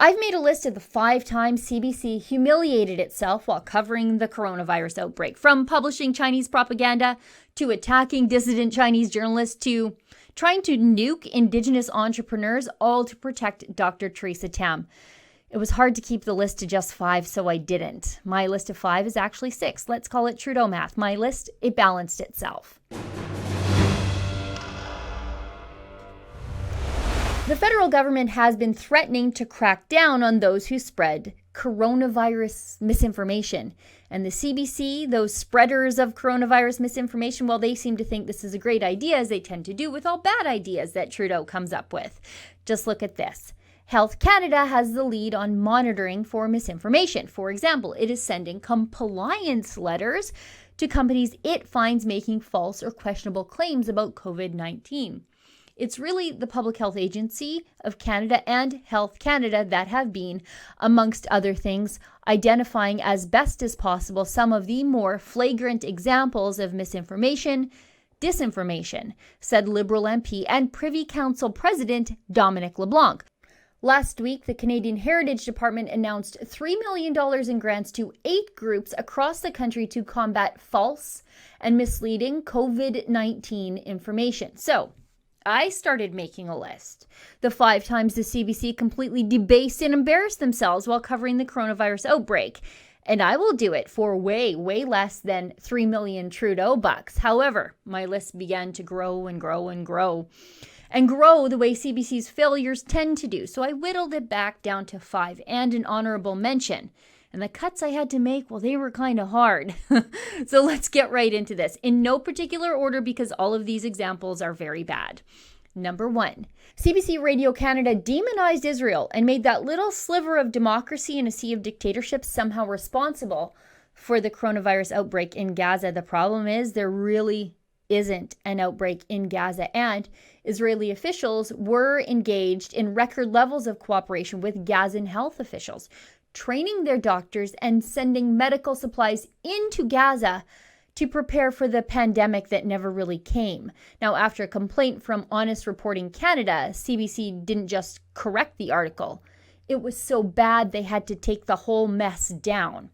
I've made a list of the 5 times CBC humiliated itself while covering the coronavirus outbreak, from publishing Chinese propaganda to attacking dissident Chinese journalists to trying to nuke Indigenous entrepreneurs, all to protect Dr. Theresa Tam. It was hard to keep the list to just 5, so I didn't. My list of 5 is actually 6. Let's call it Trudeau math. My list, it balanced itself. The federal government has been threatening to crack down on those who spread coronavirus misinformation. And the CBC, those spreaders of coronavirus misinformation, well, they seem to think this is a great idea, as they tend to do with all bad ideas that Trudeau comes up with. Just look at this. Health Canada has the lead on monitoring for misinformation. For example, it is sending compliance letters to companies it finds making false or questionable claims about COVID-19. It's really the Public Health Agency of Canada and Health Canada that have been, amongst other things, identifying as best as possible some of the more flagrant examples of misinformation, disinformation, said Liberal MP and Privy Council President Dominic LeBlanc. Last week, the Canadian Heritage Department announced $3 million in grants to 8 groups across the country to combat false and misleading COVID-19 information. So, I started making a list. The 5 times the CBC completely debased and embarrassed themselves while covering the coronavirus outbreak. And I will do it for way less than 3 million Trudeau bucks. However, my list began to grow and grow and grow. And grow the way CBC's failures tend to do. So I whittled it back down to 5 and an honorable mention. And the cuts I had to make, well, they were kind of hard. So let's get right into this. In no particular order, because all of these examples are very bad. Number 1, CBC Radio Canada demonized Israel and made that little sliver of democracy in a sea of dictatorships somehow responsible for the coronavirus outbreak in Gaza. The problem is there really isn't an outbreak in Gaza, and Israeli officials were engaged in record levels of cooperation with Gazan health officials, training their doctors and sending medical supplies into Gaza to prepare for the pandemic that never really came. Now, after a complaint from Honest Reporting Canada, CBC didn't just correct the article. It was so bad they had to take the whole mess down.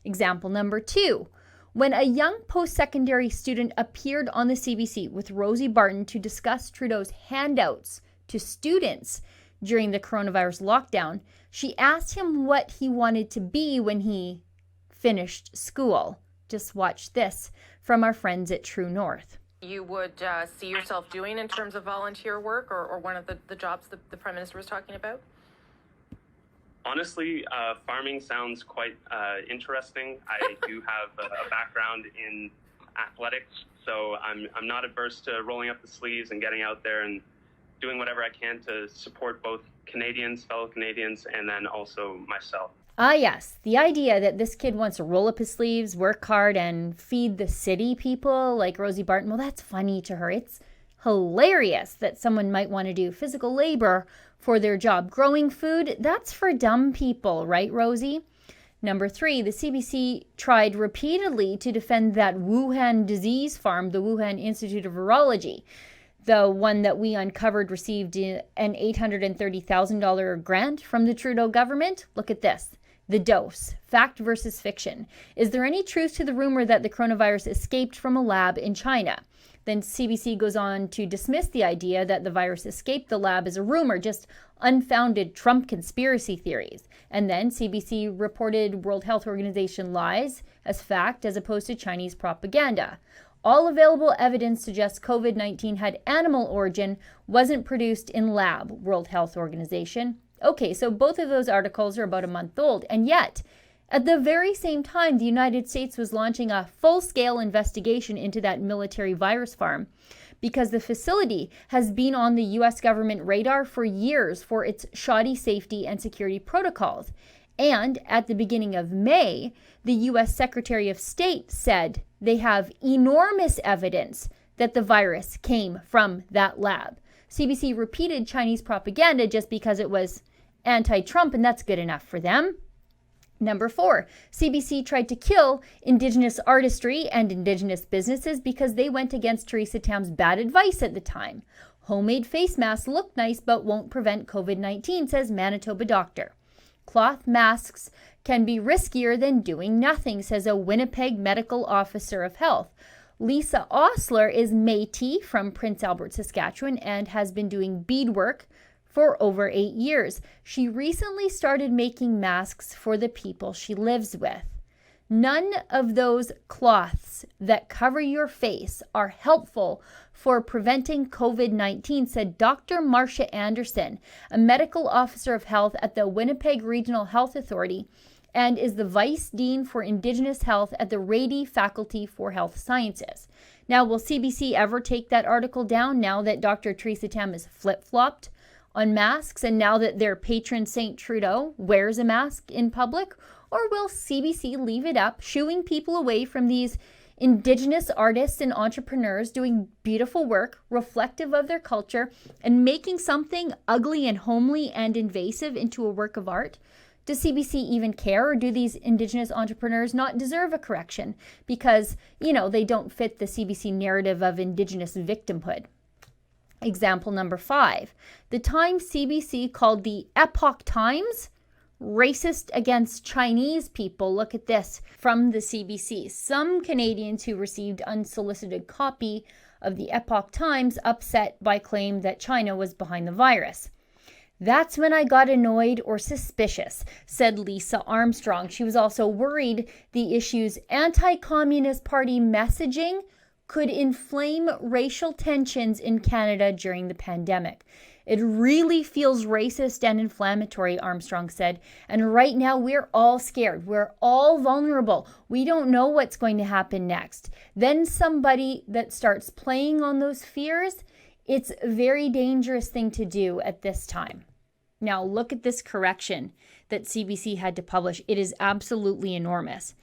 Example number 2. When a young post-secondary student appeared on the CBC with Rosie Barton to discuss Trudeau's handouts to students during the coronavirus lockdown, she asked him what he wanted to be when he finished school. Just watch this from our friends at True North. You would see yourself doing in terms of volunteer work or one of the jobs the Prime Minister was talking about? Honestly, farming sounds quite interesting. I do have a background in athletics, so I'm not averse to rolling up the sleeves and getting out there and doing whatever I can to support both Canadians, fellow Canadians, and then also myself. Ah, yes. The idea that this kid wants to roll up his sleeves, work hard, and feed the city people like Rosie Barton, well, that's funny to her. It's hilarious that someone might want to do physical labor for their job. Growing food, that's for dumb people, right, Rosie? Number 3, the CBC tried repeatedly to defend that Wuhan disease farm, the Wuhan Institute of Virology. The one that we uncovered received an $830,000 grant from the Trudeau government. Look at this. The dose. Fact versus fiction. Is there any truth to the rumor that the coronavirus escaped from a lab in China? Then CBC goes on to dismiss the idea that the virus escaped the lab as a rumor, just unfounded Trump conspiracy theories. And then CBC reported World Health Organization lies as fact as opposed to Chinese propaganda. All available evidence suggests COVID-19 had animal origin, wasn't produced in lab, World Health Organization. Okay, so both of those articles are about a month old, and yet, at the very same time, the United States was launching a full-scale investigation into that military virus farm because the facility has been on the U.S. government radar for years for its shoddy safety and security protocols. And at the beginning of May, the U.S. Secretary of State said they have enormous evidence that the virus came from that lab. CBC repeated Chinese propaganda just because it was anti-Trump, and that's good enough for them. Number 4, CBC tried to kill Indigenous artistry and Indigenous businesses because they went against Theresa Tam's bad advice at the time. Homemade face masks look nice but won't prevent COVID-19, says Manitoba doctor. Cloth masks can be riskier than doing nothing, says a Winnipeg medical officer of health. Lisa Osler is Métis from Prince Albert, Saskatchewan, and has been doing beadwork for over 8 years. She recently started making masks for the people she lives with. None of those cloths that cover your face are helpful for preventing COVID-19, said Dr. Marcia Anderson, a medical officer of health at the Winnipeg Regional Health Authority and is the Vice Dean for Indigenous Health at the Reid Faculty for Health Sciences. Now, will CBC ever take that article down now that Dr. Theresa Tam is flip-flopped on masks and now that their patron Saint Trudeau wears a mask in public? Or will CBC leave it up, shooing people away from these Indigenous artists and entrepreneurs doing beautiful work, reflective of their culture, and making something ugly and homely and invasive into a work of art? Does CBC even care, or do these Indigenous entrepreneurs not deserve a correction because, they don't fit the CBC narrative of Indigenous victimhood? Example number 5. The Times CBC called the Epoch Times racist against Chinese people. Look at this from the CBC. Some Canadians who received unsolicited copy of the Epoch Times upset by claim that China was behind the virus. That's when I got annoyed or suspicious, said Lisa Armstrong. She was also worried the issue's anti-communist party messaging could inflame racial tensions in Canada during the pandemic. It really feels racist and inflammatory, Armstrong said. And right now we're all scared. We're all vulnerable. We don't know what's going to happen next. Then somebody that starts playing on those fears, it's a very dangerous thing to do at this time. Now look at this correction that CBC had to publish. It is absolutely enormous.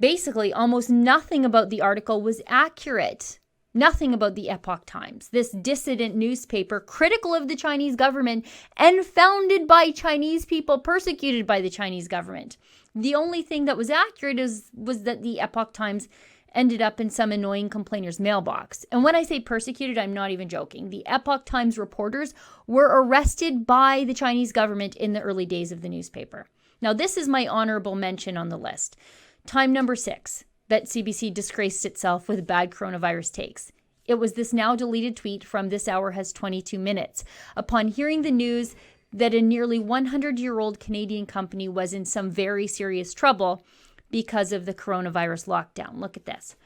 Basically, almost nothing about the article was accurate. Nothing about the Epoch Times, this dissident newspaper critical of the Chinese government and founded by Chinese people, persecuted by the Chinese government. The only thing that was accurate was that the Epoch Times ended up in some annoying complainer's mailbox. And when I say persecuted, I'm not even joking. The Epoch Times reporters were arrested by the Chinese government in the early days of the newspaper. Now, this is my honorable mention on the list. Time number 6. That CBC disgraced itself with bad coronavirus takes. It was this now deleted tweet from This Hour Has 22 Minutes. Upon hearing the news that a nearly 100-year-old Canadian company was in some very serious trouble because of the coronavirus lockdown. Look at this.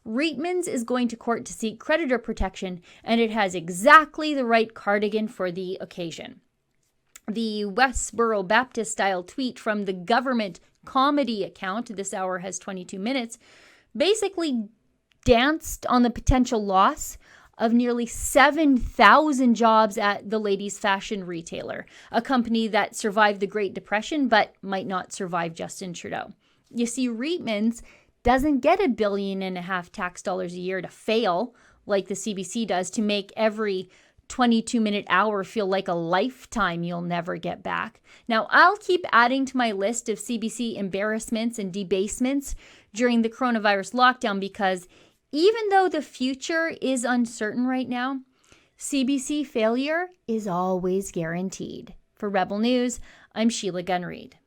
Reitmans is going to court to seek creditor protection, and it has exactly the right cardigan for the occasion. The Westboro Baptist-style tweet from the government comedy account, This Hour Has 22 Minutes, basically danced on the potential loss of nearly 7,000 jobs at the ladies' fashion retailer, a company that survived the Great Depression but might not survive Justin Trudeau. You see, Reitmans doesn't get $1.5 billion tax dollars a year to fail like the CBC does, to make every 22-minute hour feel like a lifetime you'll never get back. Now, I'll keep adding to my list of CBC embarrassments and debasements during the coronavirus lockdown because even though the future is uncertain right now, CBC failure is always guaranteed. For Rebel News, I'm Sheila Gunn Reid.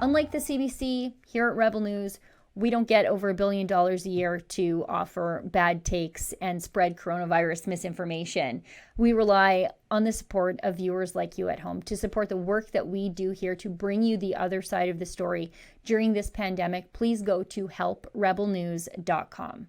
Unlike the CBC, here at Rebel News, we don't get over $1 billion a year to offer bad takes and spread coronavirus misinformation. We rely on the support of viewers like you at home to support the work that we do here to bring you the other side of the story during this pandemic. Please go to helprebelnews.com.